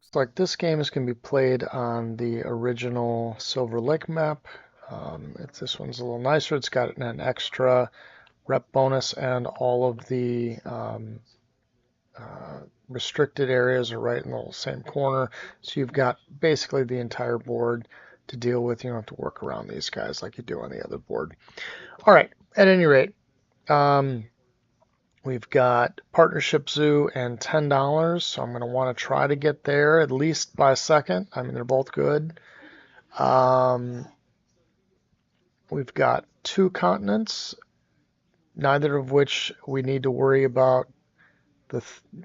Looks like this game is going to be played on the original Silver Lake map. This one's a little nicer. It's got an extra rep bonus, and all of the restricted areas are right in the same corner. So you've got basically the entire board to deal with. You don't have to work around these guys like you do on the other board. All right, at any rate, we've got Partnership Zoo and $10, so I'm going to want to try to get there at least by a second. I mean, they're both good. Um, we've got two continents, neither of which we need to worry about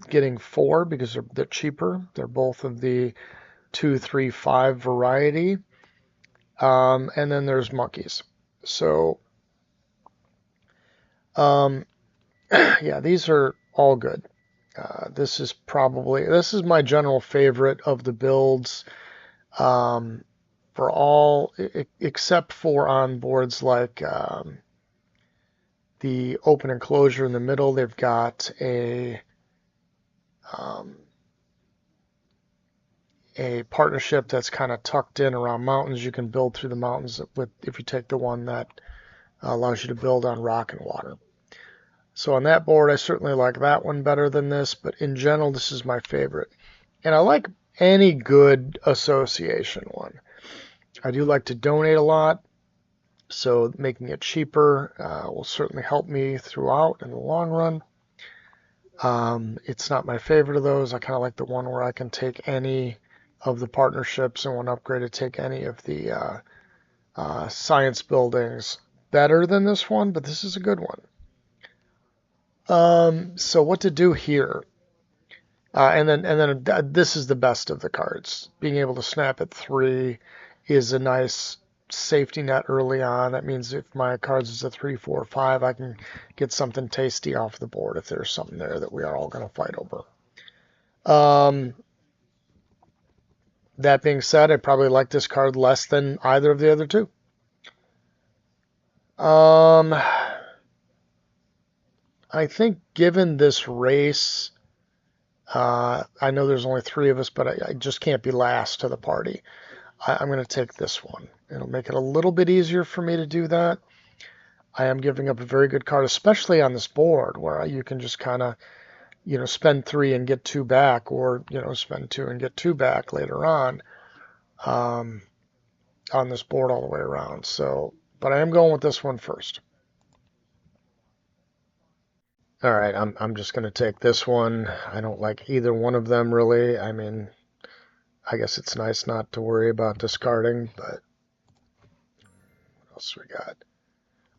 getting four because they're cheaper. They're both of the 2, 3, 5 variety. And then there's monkeys. So, yeah, these are all good. This is my general favorite of the builds. For all except for on boards like the open enclosure in the middle, they've got a partnership that's kind of tucked in around mountains. You can build through the mountains if you take the one that allows you to build on rock and water. So on that board, I certainly like that one better than this, but in general, this is my favorite. And I like any good association one. I do like to donate a lot, so making it cheaper will certainly help me throughout in the long run. It's not my favorite of those. I kind of like the one where I can take any of the partnerships and one upgrade to take any of the science buildings better than this one, but this is a good one. So what to do here? And then this is the best of the cards. Being able to snap at 3 is a nice safety net early on. That means if my cards is a 3, 4, 5, I can get something tasty off the board if there's something there that we are all going to fight over. That being said, I probably like this card less than either of the other two. I think given this race, I know there's only 3 of us, but I just can't be last to the party. I'm going to take this one. It'll make it a little bit easier for me to do that. I am giving up a very good card, especially on this board where you can just kind of, spend 3 and get 2 back, or, spend 2 and get 2 back later on this board all the way around. So, but I am going with this one first. All right, I'm just going to take this one. I don't like either one of them really. I mean, I guess it's nice not to worry about discarding, but what else we got?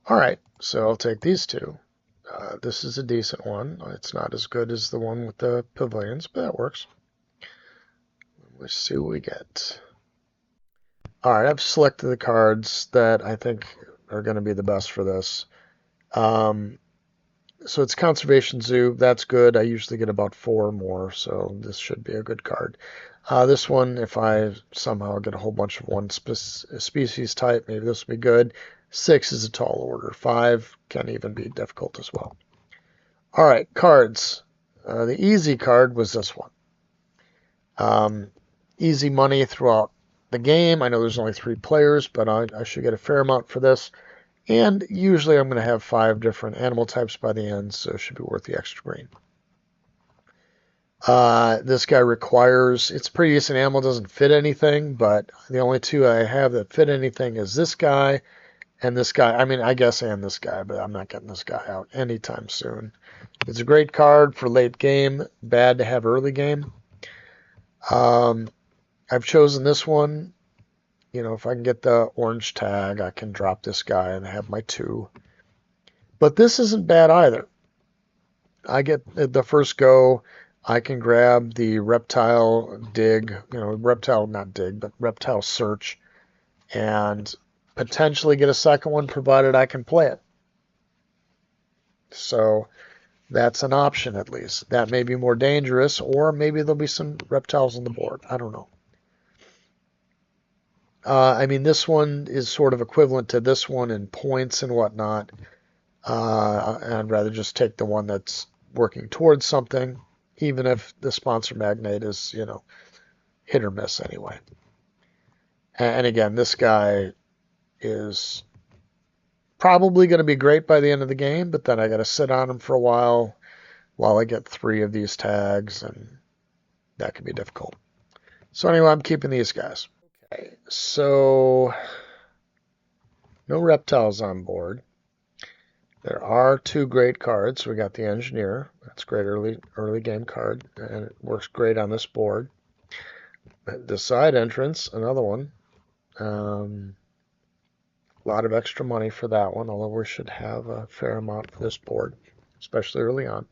All right, so I'll take these two. This is a decent one. It's not as good as the one with the pavilions, but that works. Let's see what we get. All right, I've selected the cards that I think are going to be the best for this. So it's Conservation Zoo. That's good. I usually get about 4 more, so this should be a good card. This one, if I somehow get a whole bunch of one species type, maybe this will be good. 6 is a tall order. 5 can even be difficult as well. All right, cards. The easy card was this one. Easy money throughout the game. I know there's only 3 players, but I should get a fair amount for this. And usually I'm going to have 5 different animal types by the end, so it should be worth the extra green. This guy requires, it's a pretty decent animal, doesn't fit anything, but the only 2 I have that fit anything is this guy and this guy. I mean, I guess and this guy, but I'm not getting this guy out anytime soon. It's a great card for late game, bad to have early game. I've chosen this one. If I can get the orange tag, I can drop this guy and have my 2. But this isn't bad either. I get the first go, I can grab the reptile dig, reptile, not dig, but reptile search, and potentially get a second one provided I can play it. So that's an option at least. That may be more dangerous, or maybe there'll be some reptiles on the board. I don't know. I mean, this one is sort of equivalent to this one in points and whatnot. I'd rather just take the one that's working towards something, even if the sponsor magnate is, hit or miss anyway. And again, this guy is probably going to be great by the end of the game, but then I got to sit on him for a while I get 3 of these tags, and that can be difficult. So anyway, I'm keeping these guys. Okay, so no reptiles on board. There are 2 great cards. We got the Engineer. That's a great early game card, and it works great on this board. The Side Entrance, another one. A lot of extra money for that one, although we should have a fair amount for this board, especially early on.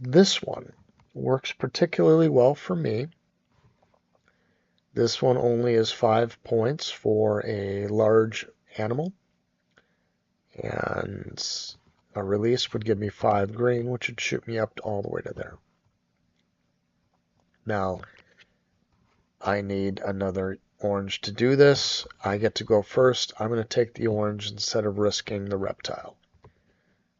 This one works particularly well for me. This one only is 5 points for a large animal, and a release would give me 5 green, which would shoot me up all the way to there. Now, I need another orange to do this. I get to go first. I'm going to take the orange instead of risking the reptile,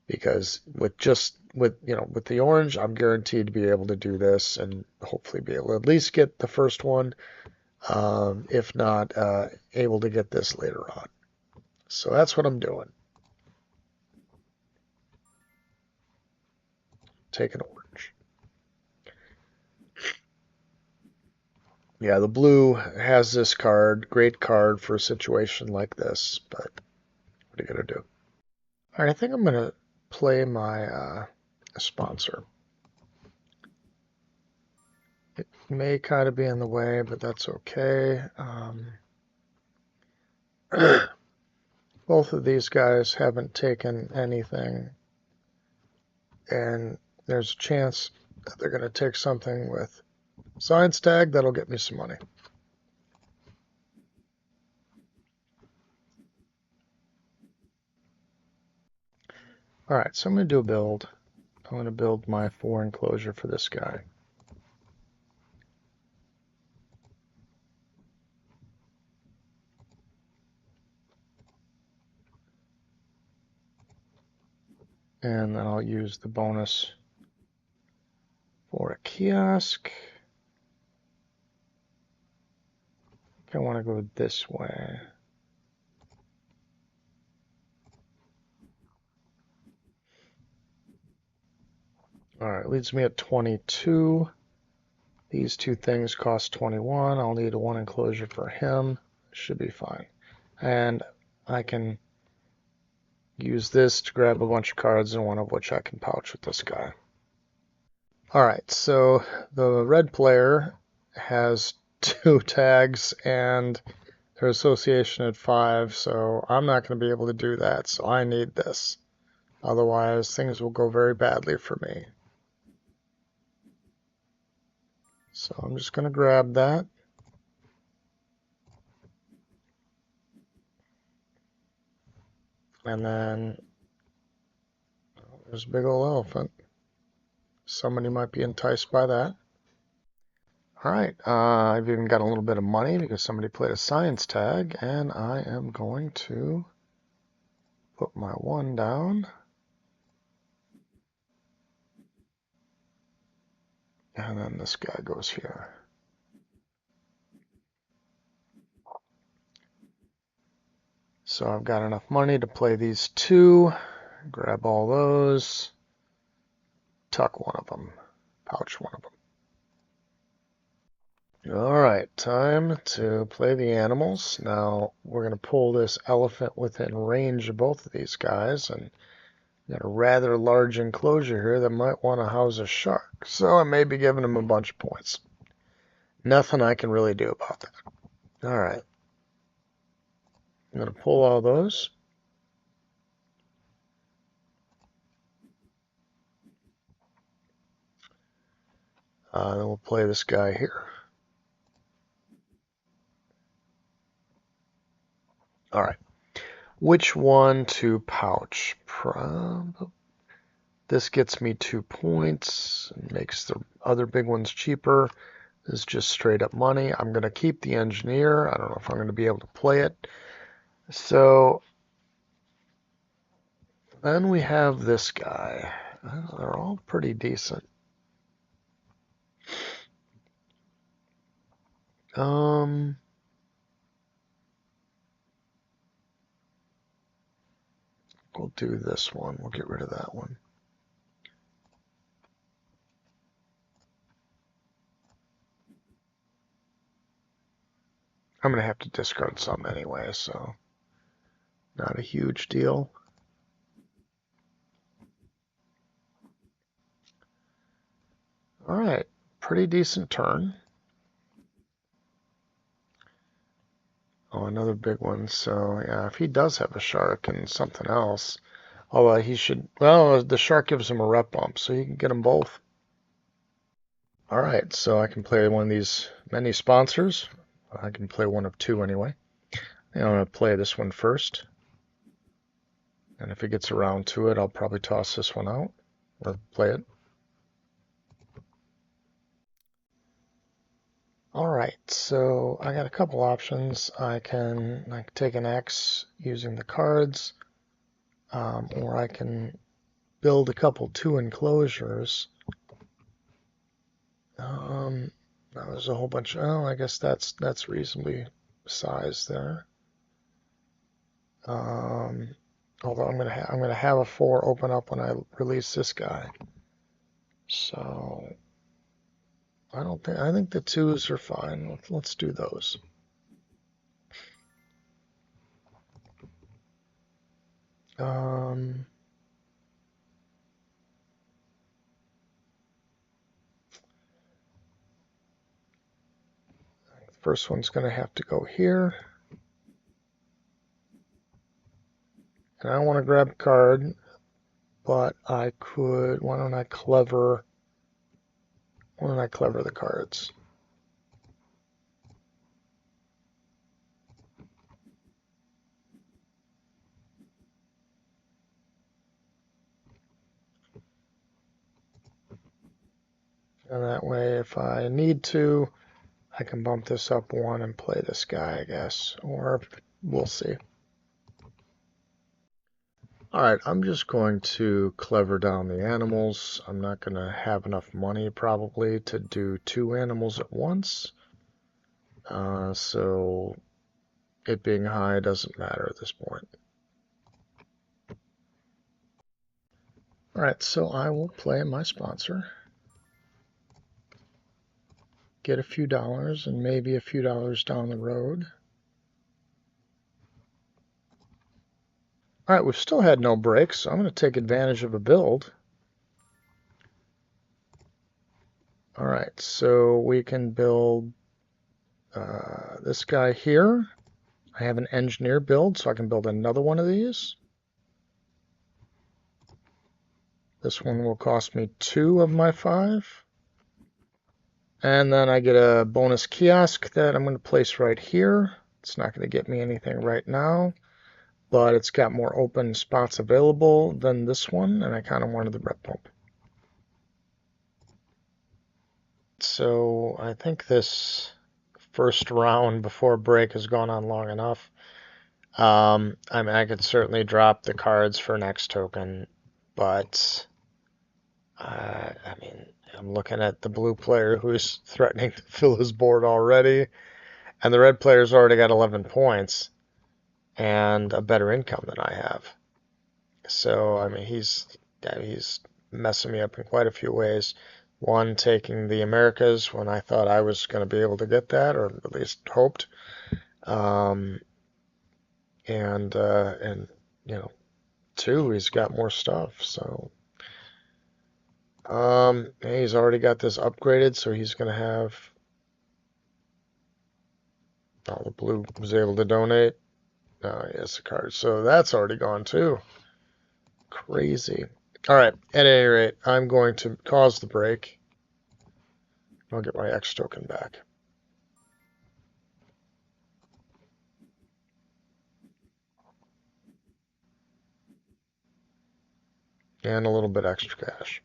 because with the orange, I'm guaranteed to be able to do this and hopefully be able to at least get the first one, if not able to get this later on. So that's what I'm doing. Take an orange. Yeah, the blue has this card. Great card for a situation like this, but what are you going to do? All right, I think I'm going to play my sponsor. It may kind of be in the way, but that's okay. Both of these guys haven't taken anything, and there's a chance that they're going to take something with science tag that'll get me some money. All right, so I'm going to do a build. I'm going to build my 4 enclosure for this guy. And then I'll use the bonus for a kiosk. I think I want to go this way. All right, leaves me at 22. These 2 things cost 21. I'll need 1 enclosure for him. Should be fine. And I can use this to grab a bunch of cards, and one of which I can pouch with this guy. All right, so the red player has 2 tags and their association at 5, so I'm not going to be able to do that, so I need this. Otherwise, things will go very badly for me. So I'm just going to grab that. And then there's a big old elephant. Somebody might be enticed by that. All right, I've even got a little bit of money because somebody played a science tag, and I am going to put my 1 down. And then this guy goes here. So I've got enough money to play these 2, grab all those, tuck one of them, pouch one of them. All right, time to play the animals. Now we're going to pull this elephant within range of both of these guys, and got a rather large enclosure here that might want to house a shark. So I may be giving him a bunch of points. Nothing I can really do about that. All right. I'm going to pull all those. Then we'll play this guy here. All right. Which one to pouch? This gets me 2 points. Makes the other big ones cheaper. This is just straight up money. I'm going to keep the engineer. I don't know if I'm going to be able to play it. So then we have this guy. They're all pretty decent. Um, we'll do this one. We'll get rid of that one. I'm going to have to discard some anyway, so not a huge deal. All right, pretty decent turn. Oh, another big one. So, yeah, if he does have a shark and something else, although he should, well, the shark gives him a rep bump, so he can get them both. All right, so I can play one of these many sponsors. I can play one of two anyway. And I'm going to play this one first. And if it gets around to it, I'll probably toss this one out or play it. All right, so I got a couple options. I can take an X using the cards, or I can build a couple 2 enclosures. That was a whole bunch. Oh, I guess that's reasonably sized there. Although I'm gonna have a 4 open up when I release this guy. So I think the 2s are fine. Let's do those. The first one's gonna have to go here. And I don't want to grab a card, but I could. Why don't I clever the cards? And that way, if I need to, I can bump this up 1 and play this guy, I guess. Or we'll see. Alright, I'm just going to clever down the animals. I'm not going to have enough money probably to do 2 animals at once. So it being high doesn't matter at this point. Alright, so I will play my sponsor. Get a few dollars and maybe a few dollars down the road. Alright, we've still had no breaks, so I'm going to take advantage of a build. Alright, so we can build this guy here. I have an engineer build, so I can build another one of these. This one will cost me 2 of my 5. And then I get a bonus kiosk that I'm going to place right here. It's not going to get me anything right now, but it's got more open spots available than this one, and I kind of wanted the rep pump. So I think this first round before break has gone on long enough. I mean, I could certainly drop the cards for next token, but I mean, I'm looking at the blue player who's threatening to fill his board already, and the red player's already got 11 points and a better income than I have. So, I mean, he's messing me up in quite a few ways. One, taking the Americas when I thought I was going to be able to get that, or at least hoped. And you know, 2, he's got more stuff. So, he's already got this upgraded, so he's going to have. Oh, the blue was able to donate. Oh, yes, the card. So that's already gone too. Crazy. All right. At any rate, I'm going to cause the break. I'll get my X token back. And a little bit extra cash.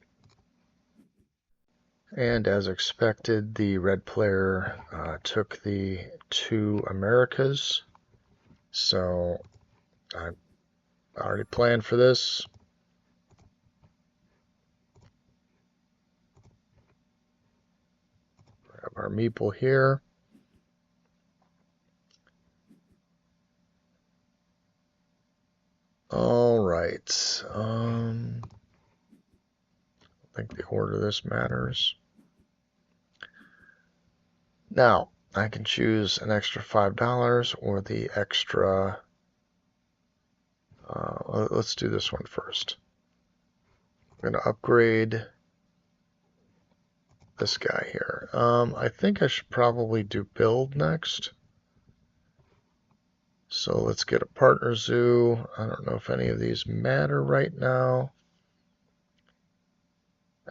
And as expected, the red player took the 2 Americas. So I already planned for this. Grab our meeple here. order this matters. Now, I can choose an extra $5 or the extra, let's do this one first. I'm going to upgrade this guy here. I think I should probably do build next. So let's get a partner zoo. I don't know if any of these matter right now.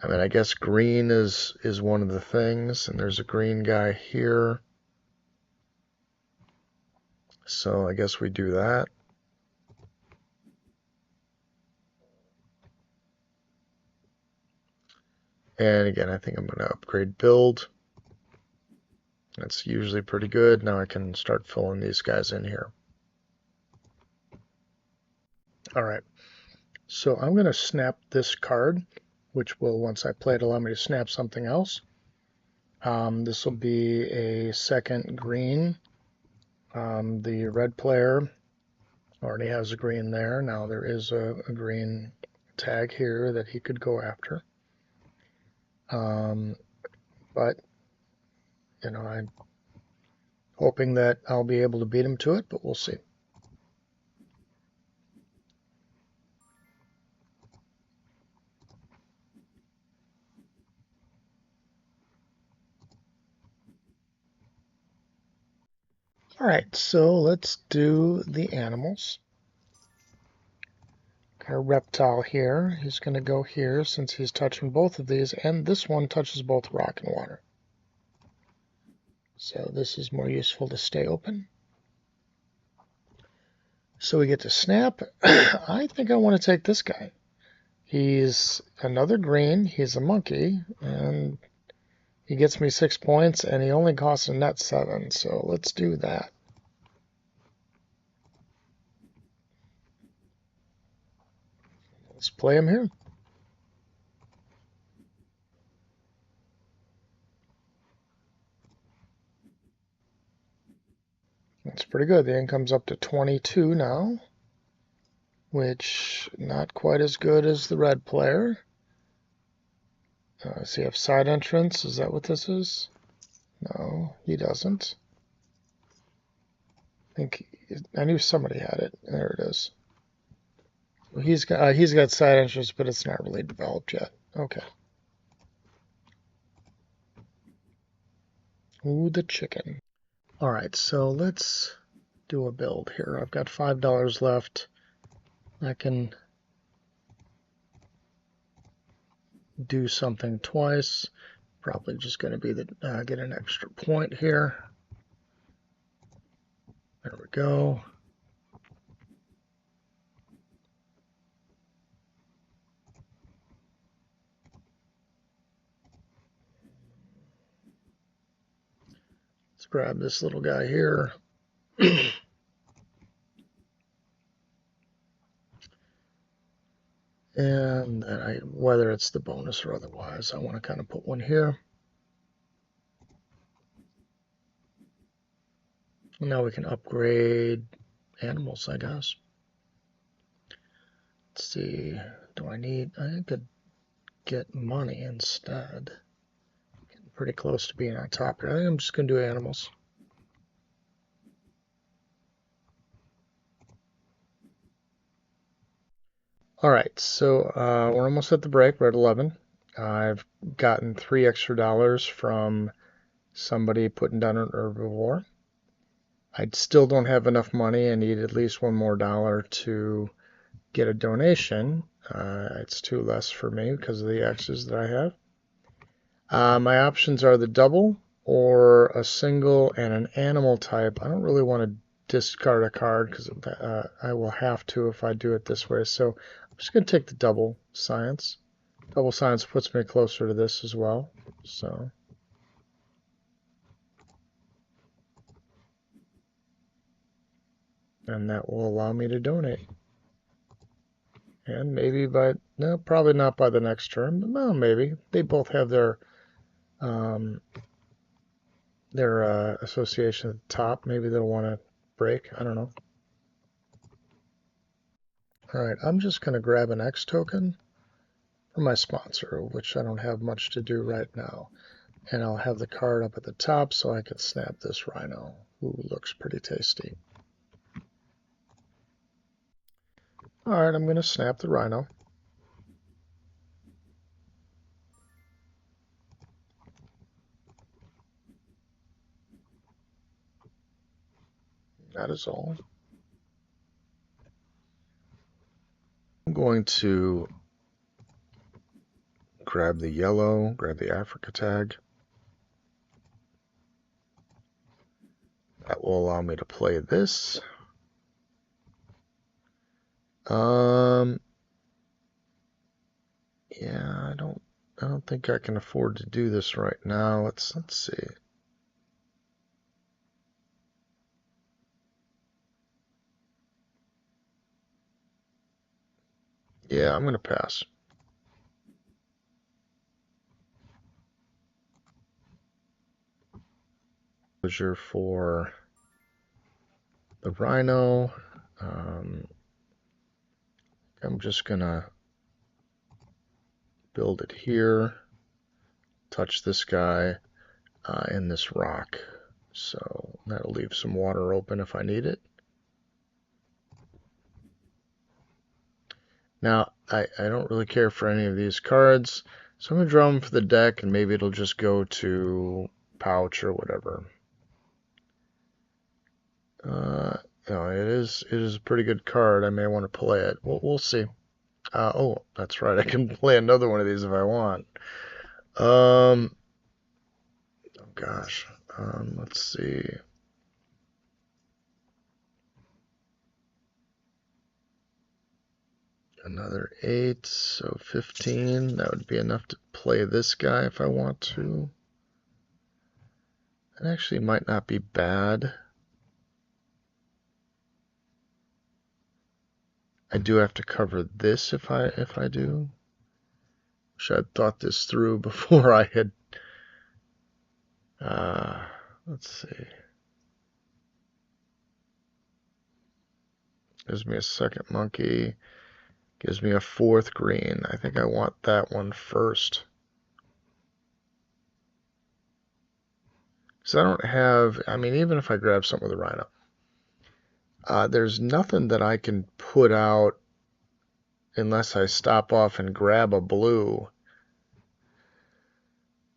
I mean, I guess green is one of the things, and there's a green guy here. So I guess we do that. And again, I think I'm going to upgrade build. That's usually pretty good. Now I can start filling these guys in here. All right. So I'm going to snap this card, which will, once I play it, allow me to snap something else. This will be a second green. The red player already has a green there. Now there is a green tag here that he could go after. But, you know, I'm hoping that I'll be able to beat him to it, but we'll see. All right, so let's do the animals. Got a reptile here. He's going to go here since he's touching both of these, and this one touches both rock and water. So this is more useful to stay open. So we get to snap. I think I want to take this guy. He's another green. He's a monkey, and he gets me 6 points, and he only costs a net 7. So let's do that. Let's play him here. That's pretty good. The income's up to 22 now, which not quite as good as the red player. Does he have side entrance? Is that what this is? No, he doesn't. I knew somebody had it. There it is. Well, he's got side entrance, but it's not really developed yet. Okay. Ooh, the chicken. All right, so let's do a build here. I've got $5 left. I can do something twice. Probably just going to be get an extra point here. There we go. Let's grab this little guy here. And then whether it's the bonus or otherwise, I want to kind of put one here. Now we can upgrade animals, I guess. Let's see. I could get money instead. Getting pretty close to being on top here. I think I'm just going to do animals. All right, so we're almost at the break. We're at 11. I've gotten $3 extra from somebody putting down an herbivore. I still don't have enough money. I need at least $1 more to get a donation. It's 2 less for me because of the X's that I have. My options are the double or a single and an animal type. I don't really want to discard a card because I will have to if I do it this way. So I'm just going to take the double science. Double science puts me closer to this as well. So and that will allow me to donate. And maybe no, probably not by the next term, but well, maybe. They both have their association at the top. Maybe they'll want to break. I don't know. All right, I'm just going to grab an X token. for my sponsor, which I don't have much to do right now. And I'll have the card up at the top so I can snap this rhino, who looks pretty tasty. Alright, I'm going to snap the rhino. That is all. I'm going to grab the yellow, grab the Africa tag. That will allow me to play this. Yeah, I don't think I can afford to do this right now. Let's see. Yeah, I'm gonna pass. Closure for the rhino. I'm just gonna build it here, touch this guy, and this rock. So that'll leave some water open if I need it. Now, I don't really care for any of these cards, so I'm going to draw them for the deck, and maybe it'll just go to pouch or whatever. No, it is a pretty good card. I may want to play it. We'll see. Oh, that's right. I can play another one of these if I want. Oh gosh. Let's see. Another 8, so 15. That would be enough to play this guy if I want to. It actually might not be bad. I do have to cover this if I do. Wish I'd thought this through before I had. Let's see. Gives me a second monkey. Gives me a 4th green. I think I want that one first. Because I don't have. I mean, even if I grab something with a rhino, there's nothing that I can put out unless I stop off and grab a blue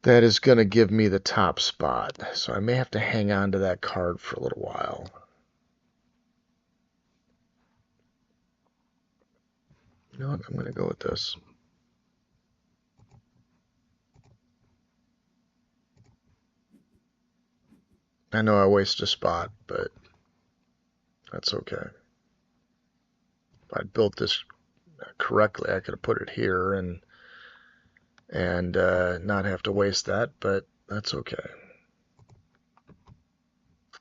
that is going to give me the top spot. So I may have to hang on to that card for a little while. You know what? I'm going to go with this. I know I waste a spot, but that's okay. If I'd built this correctly, I could have put it here and not have to waste that, but that's okay.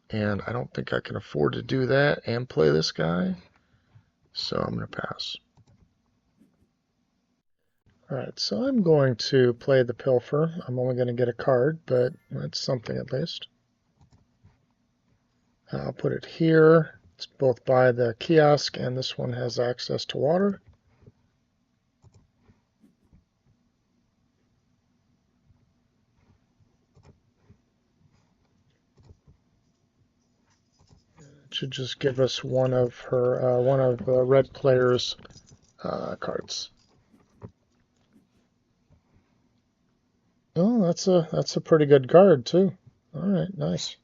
And I don't think I can afford to do that and play this guy, so I'm going to pass. Alright, so I'm going to play the Pilfer. I'm only going to get a card, but that's something at least. I'll put it here. It's both by the kiosk, and this one has access to water. It should just give us one of the red player's cards. Oh, that's a pretty good card too. All right, nice.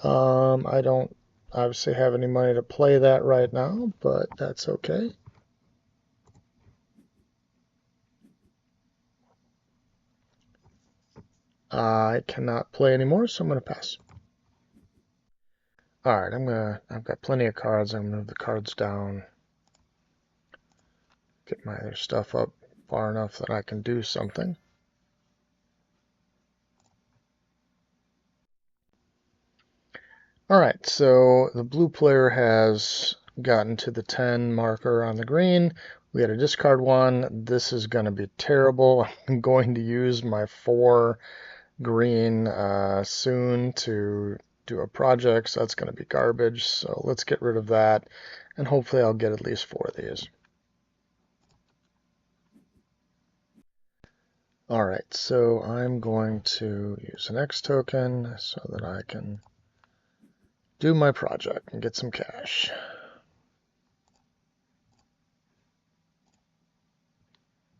I don't obviously have any money to play that right now, but that's okay. I cannot play anymore, so I'm going to pass. All right, I've got plenty of cards. I'm going to move the cards down. Get my other stuff up far enough that I can do something. All right, so the blue player has gotten to the 10 marker on the green. We got to discard one. This is going to be terrible. I'm going to use my 4 green soon to do a project, so that's going to be garbage. So let's get rid of that, and hopefully I'll get at least 4 of these. Alright, so I'm going to use an X token so that I can do my project and get some cash.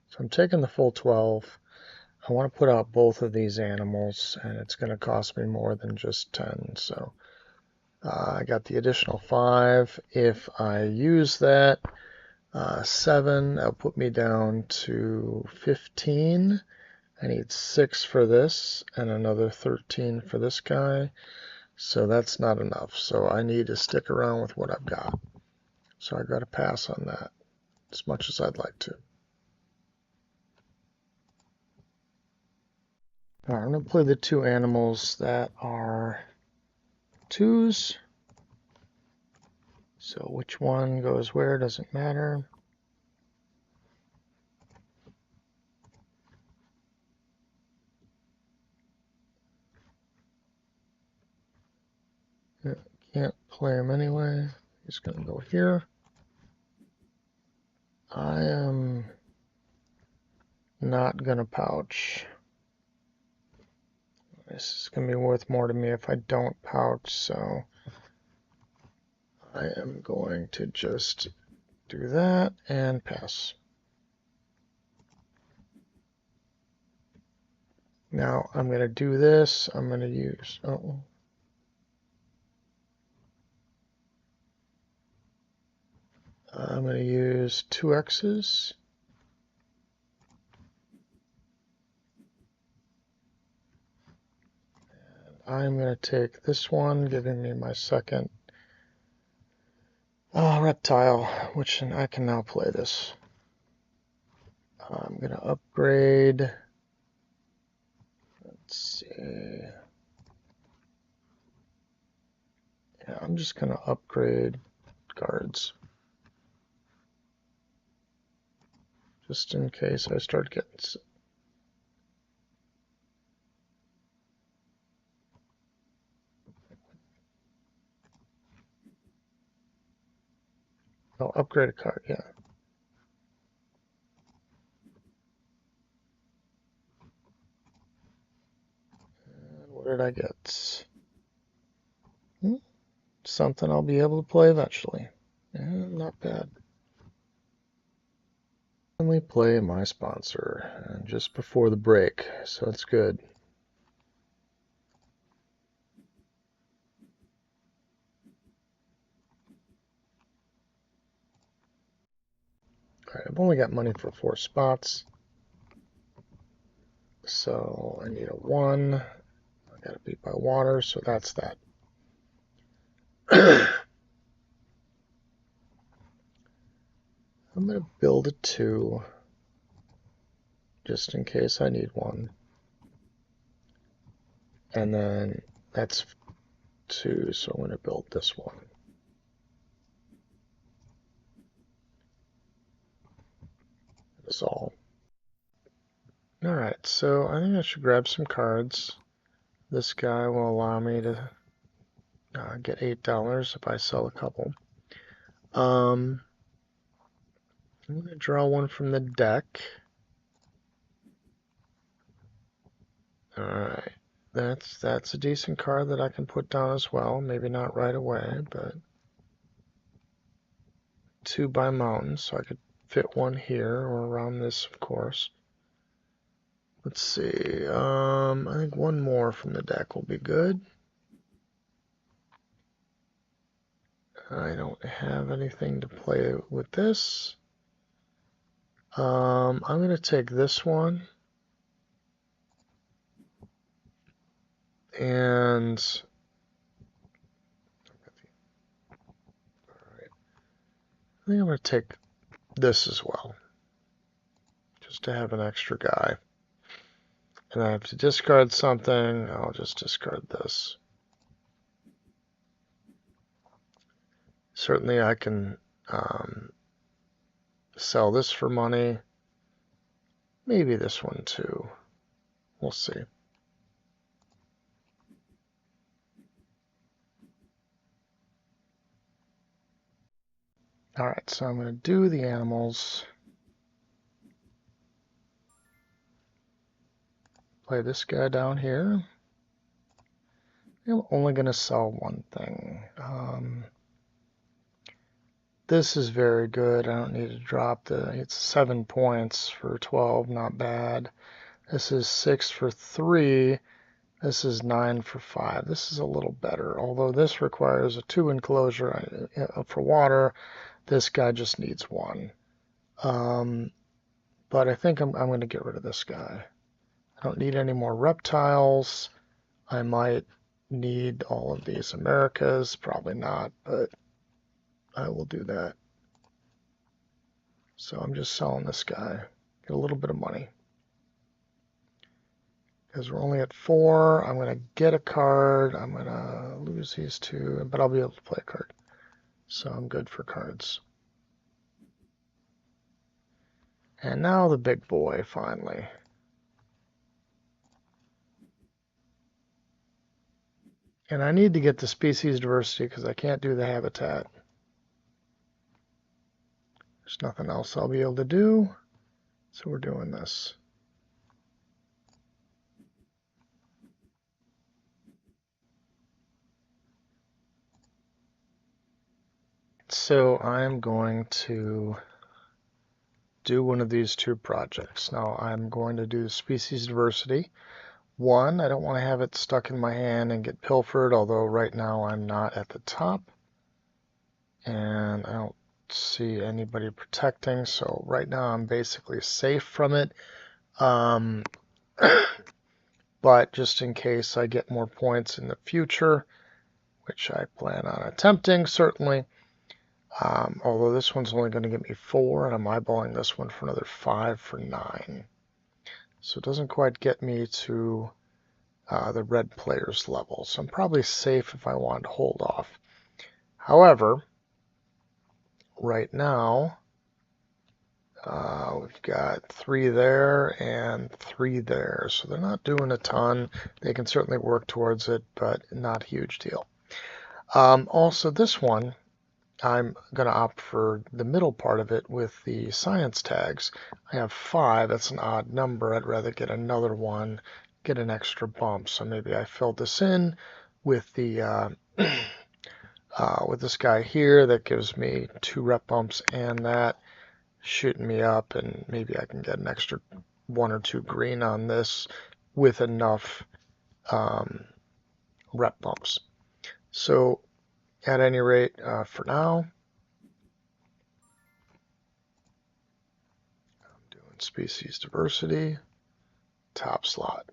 So I'm taking the full 12. I want to put out both of these animals, and it's going to cost me more than just 10. So I got the additional 5. If I use that, 7, that'll put me down to 15. I need 6 for this and another 13 for this guy. So that's not enough. So I need to stick around with what I've got. So I got to pass on that as much as I'd like to. All right, I'm going to play the 2 animals that are 2s. So which one goes where doesn't matter. Can't play him anyway. He's going to go here. I am not going to pouch. This is going to be worth more to me if I don't pouch, so I am going to just do that and pass. Now I'm going to do this. I'm going to use, I'm going to use 2 X's. I'm going to take this one, giving me my second reptile, which I can now play this. I'm going to upgrade. Let's see. Yeah, I'm just going to upgrade guards. Just in case I start getting... I'll upgrade a card, yeah. What did I get? Something I'll be able to play eventually. Yeah, not bad. Finally play my sponsor just before the break, so it's good. Alright, I've only got money for 4 spots. So I need a 1. I gotta beat by water, so that's that. I'm gonna build a 2 just in case I need one. And then that's 2, so I'm gonna build this one. That's all. Alright, so I think I should grab some cards. This guy will allow me to get $8 if I sell a couple. I'm going to draw one from the deck. Alright, that's a decent card that I can put down as well. Maybe not right away, but 2 by mountain, so I could fit one here or around this, of course. Let's see, I think one more from the deck will be good. I don't have anything to play with this. I'm going to take this one. And I think I'm going to take this as well, just to have an extra guy. And I have to discard something. I'll just discard this. Certainly I can sell this for money. Maybe this one too. We'll see. Alright, so I'm going to do the animals. play this guy down here. I'm only going to sell one thing. This is very good. I don't need to drop it's 7 points for 12, not bad. This is 6 for 3. This is 9 for 5. This is a little better, although this requires a 2 enclosure for water. This guy just needs 1. But I think I'm going to get rid of this guy. I don't need any more reptiles. I might need all of these Americas. Probably not, but I will do that. So I'm just selling this guy. Get a little bit of money. Because we're only at 4. I'm going to get a card. I'm going to lose these 2, but I'll be able to play a card. So I'm good for cards. And now the big boy, finally. And I need to get the species diversity because I can't do the habitat. There's nothing else I'll be able to do. So we're doing this. So I'm going to do one of these 2 projects. Now I'm going to do species diversity. 1, I don't want to have it stuck in my hand and get pilfered, although right now I'm not at the top. And I don't see anybody protecting, so right now I'm basically safe from it. But just in case I get more points in the future, which I plan on attempting, certainly. Although this one's only going to give me 4, and I'm eyeballing this one for another 5 for 9. So it doesn't quite get me to the red player's level. So I'm probably safe if I want to hold off. However, right now, we've got 3 there and 3 there. So they're not doing a ton. They can certainly work towards it, but not a huge deal. Also, this one, I'm going to opt for the middle part of it with the science tags. I have 5. That's an odd number. I'd rather get another one, get an extra bump. So maybe I fill this in with the with this guy here. That gives me 2 rep bumps and that shooting me up, and maybe I can get an extra 1 or 2 green on this with enough rep bumps. So at any rate, for now, I'm doing species diversity, top slot.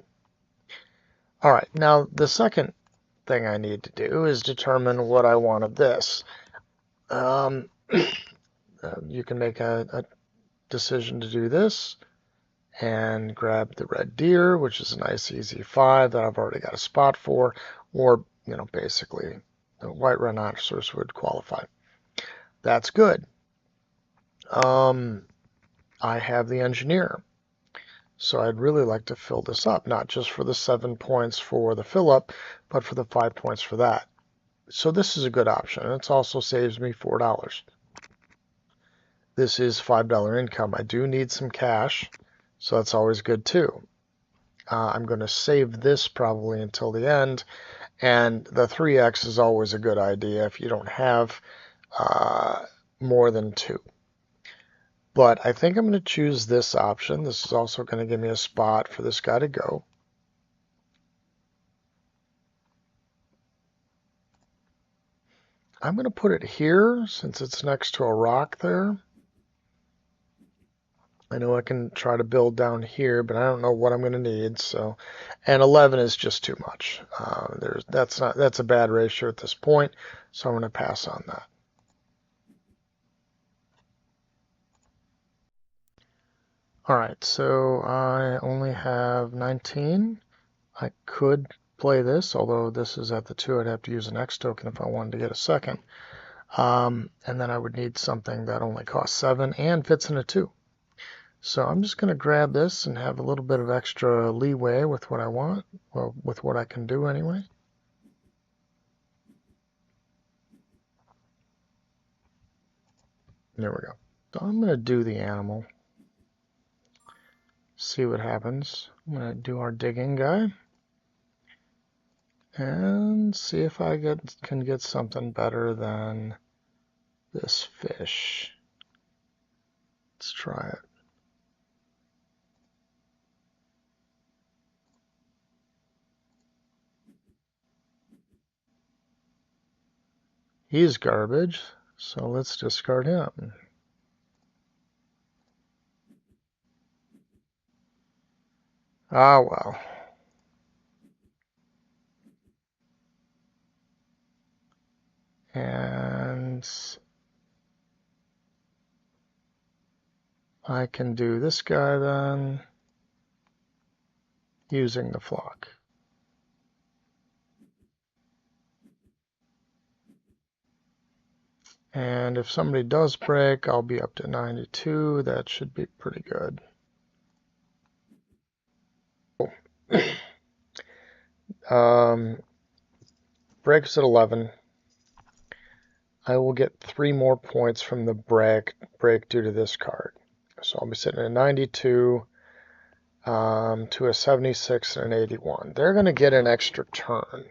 All right, now the second thing I need to do is determine what I want of this. You can make a decision to do this and grab the red deer, which is a nice easy 5 that I've already got a spot for, or, basically the white rhinoceros would qualify. That's good. I have the engineer. So I'd really like to fill this up, not just for the 7 points for the fill up, but for the 5 points for that. So this is a good option. And it also saves me $4. This is $5 income. I do need some cash, so that's always good too. I'm going to save this probably until the end. And the 3x is always a good idea if you don't have more than 2. But I think I'm going to choose this option. This is also going to give me a spot for this guy to go. I'm going to put it here since it's next to a rock there. I know I can try to build down here, but I don't know what I'm going to need. So, and 11 is just too much. That's a bad ratio at this point, so I'm going to pass on that. All right, so I only have 19. I could play this, although this is at the 2. I'd have to use an X token if I wanted to get a second. And then I would need something that only costs 7 and fits in a 2. So I'm just going to grab this and have a little bit of extra leeway with what I want, well, with what I can do anyway. There we go. So I'm going to do the animal. see what happens. I'm going to do our digging guy and see if I can get something better than this fish. Let's try it. He's garbage, so let's discard him. Ah, well. And I can do this guy then, using the flock. And if somebody does break, I'll be up to 92. That should be pretty good. Breaks at 11. I will get 3 more points from the break due to this card. So I'll be sitting at 92 to a 76 and an 81. They're going to get an extra turn.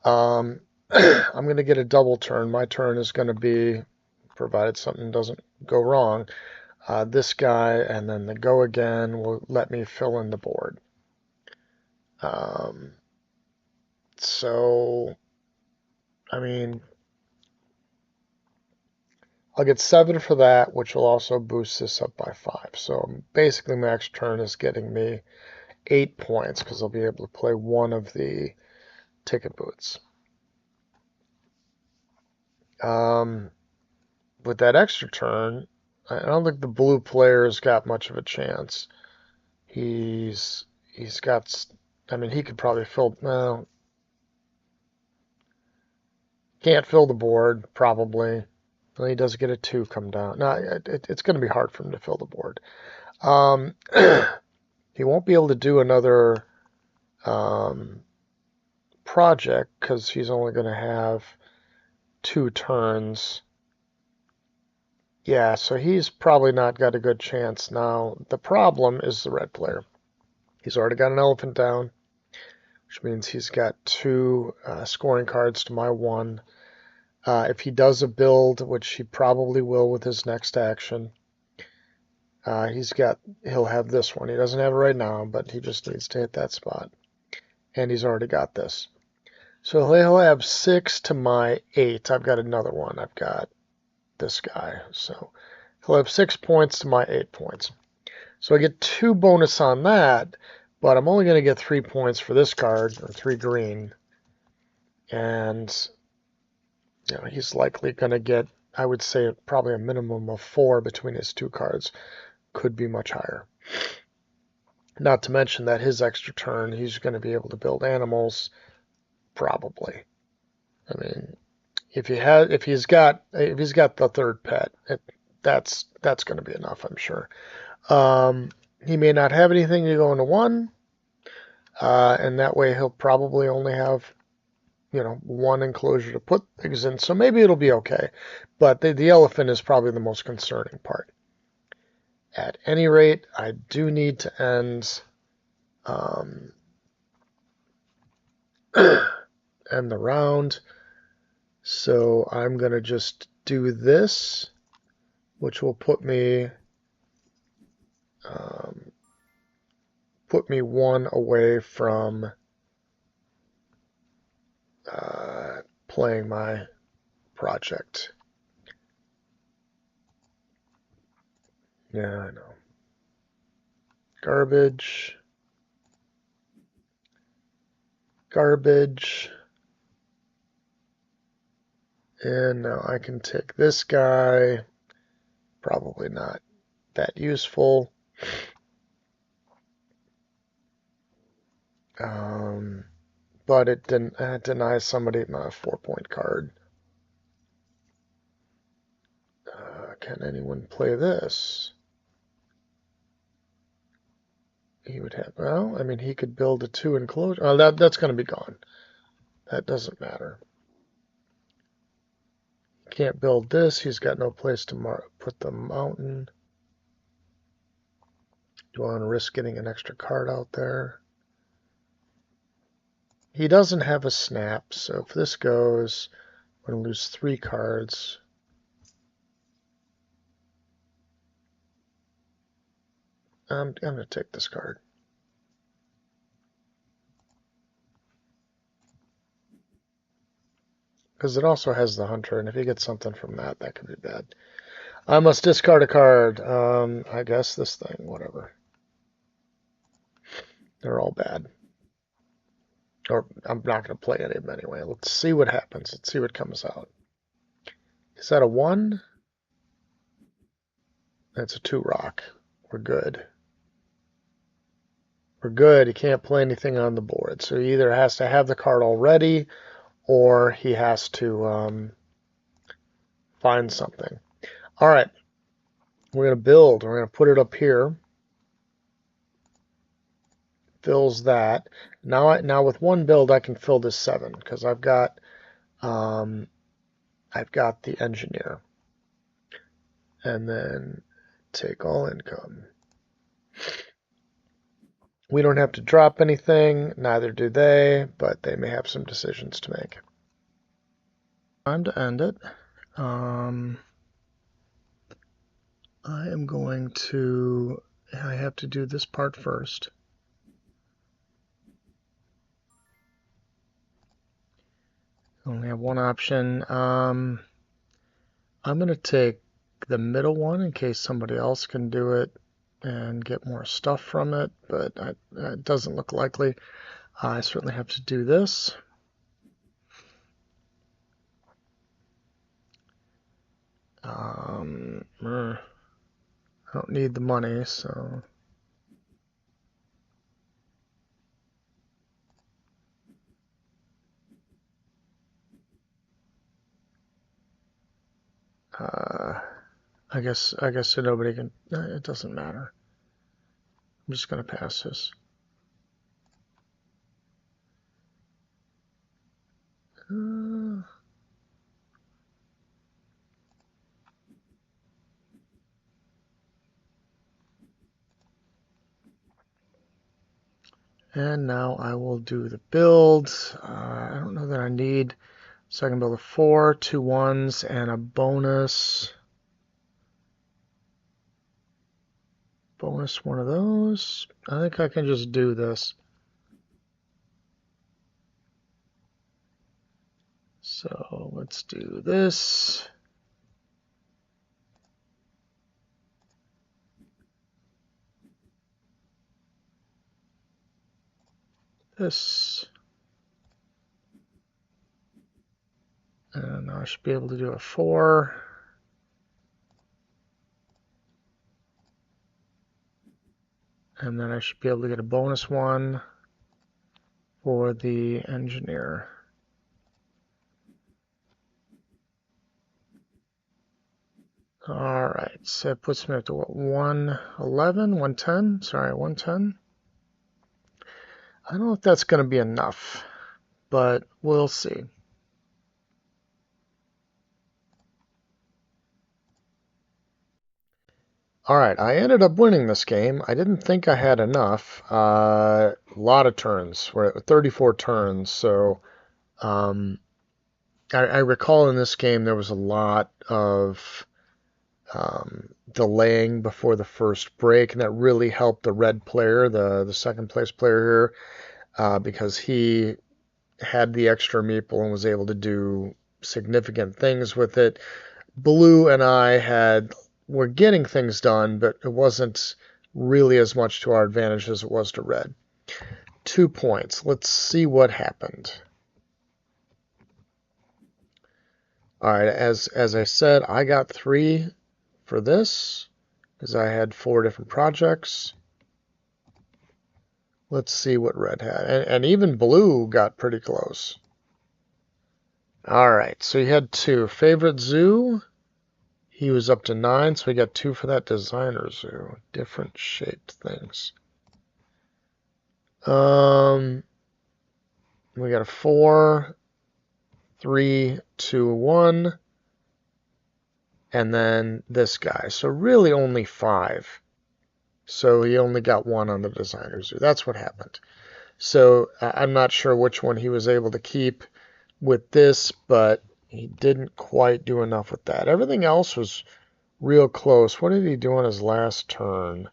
I'm going to get a double turn. My turn is going to be, provided something doesn't go wrong, this guy, and then the go again will let me fill in the board. So, I mean, I'll get 7 for that, which will also boost this up by 5. So basically my extra turn is getting me 8 points because I'll be able to play one of the ticket boots. With that extra turn, I don't think the blue player's got much of a chance. He's got, I mean, he could probably fill, well, can't fill the board, probably. Well, he does get a 2 come down. No, it's going to be hard for him to fill the board. He won't be able to do another project because he's only going to have 2 turns. Yeah, so he's probably not got a good chance. Now, the problem is the red player. He's already got an elephant down, which means he's got 2 scoring cards to my 1. If he does a build, which he probably will with his next action, he'll have this one. He doesn't have it right now, but he just needs to hit that spot. And he's already got this. So he'll have 6 to my 8. I've got another one. I've got this guy. So he'll have 6 points to my 8 points. So I get 2 bonus on that, but I'm only going to get 3 points for this card, or 3 green. And you know, he's likely going to get, I would say, probably a minimum of 4 between his 2 cards. Could be much higher. Not to mention that his extra turn, he's going to be able to build animals, probably. I mean, if he's got the 3rd pet, that's going to be enough, I'm sure. He may not have anything to go into 1, and that way he'll probably only have, 1 enclosure to put things in. So maybe it'll be okay. But the elephant is probably the most concerning part. At any rate, I do need to end end the round. So I'm going to just do this, which will put me 1 away from playing my project. Yeah, I know. Garbage. Garbage. And now I can take this guy. Probably not that useful. But it denies somebody my 4-point card. Can anyone play this? He would have, well, I mean, he could build a 2 enclosure. Oh, that's going to be gone. That doesn't matter. He can't build this. He's got no place to put the mountain. Do I want to risk getting an extra card out there? He doesn't have a snap, so if this goes, we're going to lose 3 cards. I'm going to take this card. Because it also has the Hunter, and if he gets something from that, that could be bad. I must discard a card. I guess this thing, whatever. They're all bad. Or I'm not going to play any of them anyway. Let's see what happens. Let's see what comes out. Is that a 1? That's a 2 rock. We're good. We're good. He can't play anything on the board. So he either has to have the card already or he has to find something. All right. We're going to build. We're going to put it up here. Fills that. Now with one build, I can fill this 7 because I've got the engineer. And then take all income. We don't have to drop anything, neither do they, but they may have some decisions to make. Time to end it. I am going to, I have to do this part first. I only have one option. I'm going to take the middle one in case somebody else can do it and get more stuff from it, but it doesn't look likely. I certainly have to do this. I don't need the money, so... I guess nobody can... It doesn't matter. I'm just going to pass this. And now I will do the build. I don't know that I need... So I can build a 4, 2 1s, and a bonus. Bonus one of those. I think I can just do this. So let's do this. This. And I should be able to do a 4. And then I should be able to get a bonus 1 for the engineer. All right, so it puts me up to what, 111, 110? Sorry, 110. I don't know if that's going to be enough, but we'll see. All right, I ended up winning this game. I didn't think I had enough. A lot of turns. We're at 34 turns, so I recall in this game there was a lot of delaying before the first break, and that really helped the red player, the second place player here, because he had the extra meeple and was able to do significant things with it. Blue and I were getting things done, but it wasn't really as much to our advantage as it was to red. 2 points. Let's see what happened. All right, as I said, I got 3 for this because I had 4 different projects. Let's see what red had. And even blue got pretty close. All right, so he had 2. Favorite zoo, he was up to 9, so we got 2 for that designer zoo. Different shaped things. We got a 4, 3, 2, 1, and then this guy. So really only 5. So he only got one on the designer zoo. That's what happened. So I'm not sure which one he was able to keep with this, but he didn't quite do enough with that. Everything else was real close. What did he do on his last turn?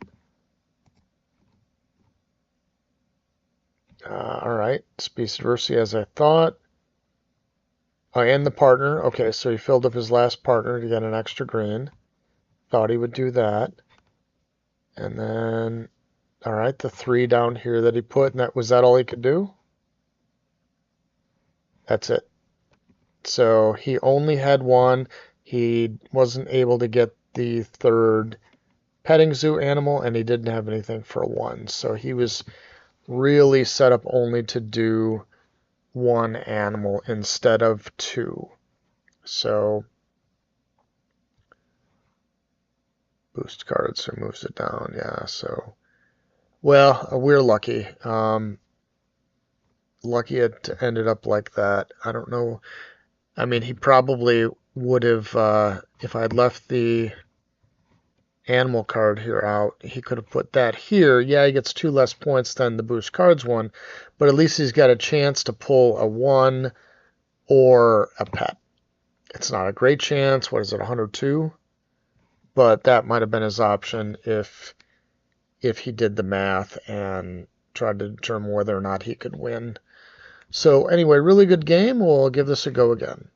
All right, species diversity as I thought. Oh, and the partner. Okay, so he filled up his last partner to get an extra green. Thought he would do that. And then, all right, the 3 down here that he put, and was that all he could do? That's it. So he only had one. He wasn't able to get the 3rd petting zoo animal, and he didn't have anything for 1. So he was really set up only to do 1 animal instead of 2. So boost cards, so moves it down. Yeah, so well, we're lucky. Lucky it ended up like that. I don't know. I mean, he probably would have, if I'd left the animal card here out, he could have put that here. Yeah, he gets 2 less points than the boost cards one, but at least he's got a chance to pull a 1 or a pet. It's not a great chance. What is it, 102? But that might have been his option if he did the math and tried to determine whether or not he could win. So anyway, really good game. We'll give this a go again.